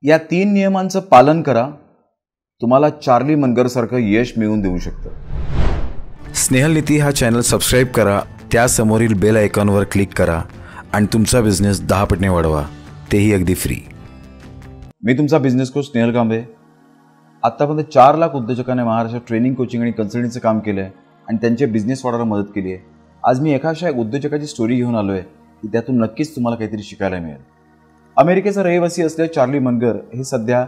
या 3 नियमांचं पालन करा, तुम्हाला चार्ली मनगरसारखं यश मिळवून देऊ शकतं। स्नेहलनीती हा चॅनल सबस्क्राईब करा, त्यासमोरील बेल आयकॉनवर क्लिक करा आणि तुमचा बिझनेस 10 पटीने वाढवा, तेही अगदी फ्री। मी तुमचा बिझनेस कोच स्नेहल कांबळे। आतापर्यंत 4 लाख उद्योजकांना महाराष्ट्रात ट्रेनिंग, कोचिंग आणि कन्सल्टिंगचं काम केलं आहे आणि त्यांचे बिझनेस वाढवायला मदत केली आहे। आज मी एका उद्योजकाची स्टोरी घेऊन आलो आहे की त्यातून नक्कीच तुम्हाला काहीतरी शिकायला मिळेल। अमेरिकेचा रहिवासी असलेले चार्ली मनगर हे सध्या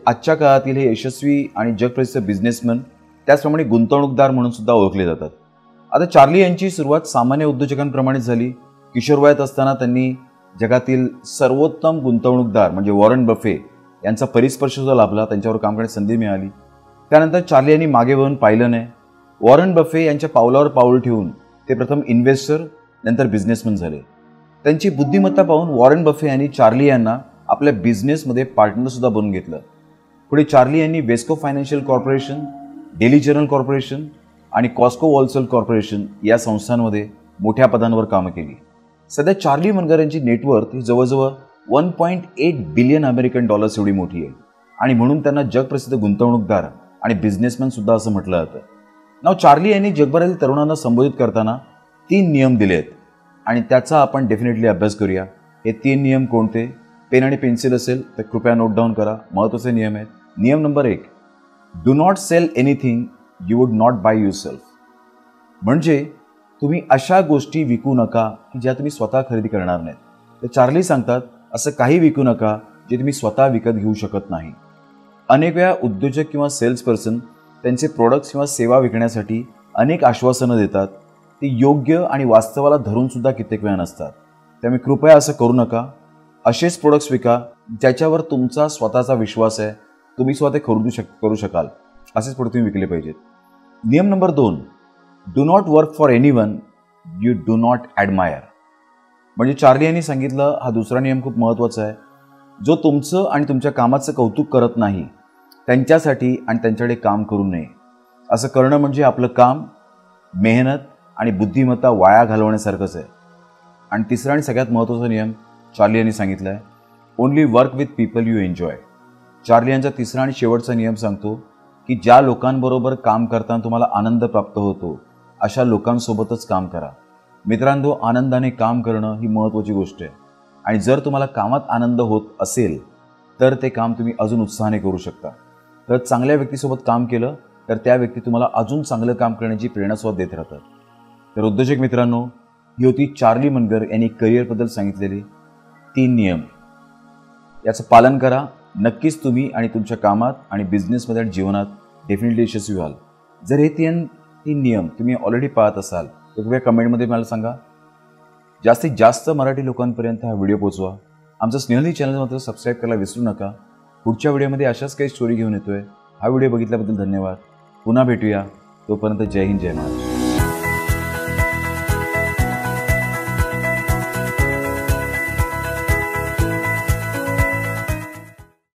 आजच्या काळातील हे यशस्वी आणि जगप्रसिद्ध बिझनेसमन, त्याचप्रमाणे गुंतवणूकदार म्हणून सुद्धा ओळखले जातात। आता चार्ली यांची सुरुवात सामान्य उद्योजकांप्रमाणेच झाली। किशोरवयात असताना त्यांनी जगातील सर्वोत्तम गुंतवणूकदार म्हणजे वॉरन बफे यांचा परिस्पर्श सुद्धा लाभला, त्यांच्यावर काम करण्याची संधी मिळाली। त्यानंतर चार्ली यांनी मागे वळून पाहिलं नाही। वॉरन बफे यांच्या पावलावर पाऊल ठेवून ते प्रथम इन्व्हेस्टर, नंतर बिझनेसमन झाले। त्यांची बुद्धिमत्ता पाहून वॉरन बफे यांनी चार्ली यांना आपल्या बिझनेसमध्ये पार्टनर सुद्धा बनवून घेतलं। पुढे चार्ली यांनी Wesco financial corporation, daily journal corporation आणि कॉस्को होलसेल कॉर्पोरेशन या संस्थांमध्ये मोठ्या पदांवर कामं केली। सध्या चार्ली मनगर यांची नेटवर्थ ही जवळजवळ $1.8 बिलियन एवढी मोठी आहे आणि म्हणून त्यांना जगप्रसिद्ध गुंतवणूकदार आणि बिझनेसमॅन सुद्धा असं म्हटलं जातं। नाव चार्ली यांनी जगभरातील तरुणांना संबोधित करताना 3 नियम दिले आहेत आणि त्याचा आपण डेफिनेटली अभ्यास करूया। हे 3 नियम कोणते? पेन आणि पेन्सिल असेल तर कृपया नोट डाऊन करा। महत्त्वाचे नियम आहेत। नियम number 1, do not sell anything you would not buy yourself. म्हणजे तुम्ही अशा गोष्टी विकू नका की ज्या तुम्ही स्वतः खरेदी करणार नाहीत। तर चार्ली सांगतात असं काही विकू नका जे तुम्ही स्वतः विकत घेऊ शकत नाही। अनेक वेळा उद्योजक किंवा सेल्स पर्सन त्यांचे प्रोडक्ट्स किंवा सेवा विकण्यासाठी अनेक आश्वासनं देतात, ती योग्य आणि वास्तवाला धरून सुद्धा कित्येक वेळा नसतात। त्यामुळे कृपया असं करू नका। असेच प्रोडक्ट्स विका ज्याच्यावर तुमचा स्वतःचा विश्वास आहे, तुम्ही स्वतः करू शकाल, असेच प्रोडक्ट तुम्ही विकले पाहिजेत। नियम number 2, do not work for anyone you do not admire. म्हणजे चार्ली यांनी सांगितलं, हा दुसरा नियम खूप महत्त्वाचा आहे, जो तुमचं आणि तुमच्या कामाचं कौतुक करत नाही त्यांच्यासाठी आणि त्यांच्याकडे काम करू नये। असं करणं म्हणजे आपलं काम, मेहनत आणि बुद्धिमत्ता वाया घालवण्यासारखंच आहे। आणि तिसरा आणि सगळ्यात महत्त्वाचा नियम चार्ली यांनी सांगितला आहे, only work with people you enjoy. Charlie यांचा तिसरा आणि शेवटचा नियम सांगतो की ज्या लोकांबरोबर काम करताना तुम्हाला आनंद प्राप्त होतो अशा लोकांसोबतच काम करा। मित्रांनो, आनंदाने काम करणं ही महत्त्वाची गोष्ट आहे आणि जर तुम्हाला कामात आनंद होत असेल तर ते काम तुम्ही अजून उत्साहाने करू शकता। तर चांगल्या व्यक्तीसोबत काम केलं तर त्या व्यक्ती तुम्हाला अजून चांगलं काम करण्याची प्रेरणासुद्धा देत राहतात। तर उद्योजक मित्रांनो, ही होती चार्ली मनगर यांनी करिअरबद्दल सांगितलेली 3 नियम। याचं पालन करा, नक्कीच तुम्ही आणि तुमच्या कामात आणि बिझनेसमध्ये आणि जीवनात डेफिनेटली यशस्वी व्हाल। जर हे 3 नियम तुम्ही ऑलरेडी पाळत असाल तर कृपया कमेंटमध्ये मला सांगा। जास्तीत जास्त मराठी लोकांपर्यंत हा व्हिडिओ पोहोचवा। आमचं स्नेहलनी चॅनल मात्र सबस्क्राईब करायला विसरू नका। पुढच्या व्हिडिओमध्ये अशाच काही स्टोरी घेऊन येतोय। हा व्हिडिओ बघितल्याबद्दल धन्यवाद। पुन्हा भेटूया, तोपर्यंत जय हिंद, जय महाराष्ट्र।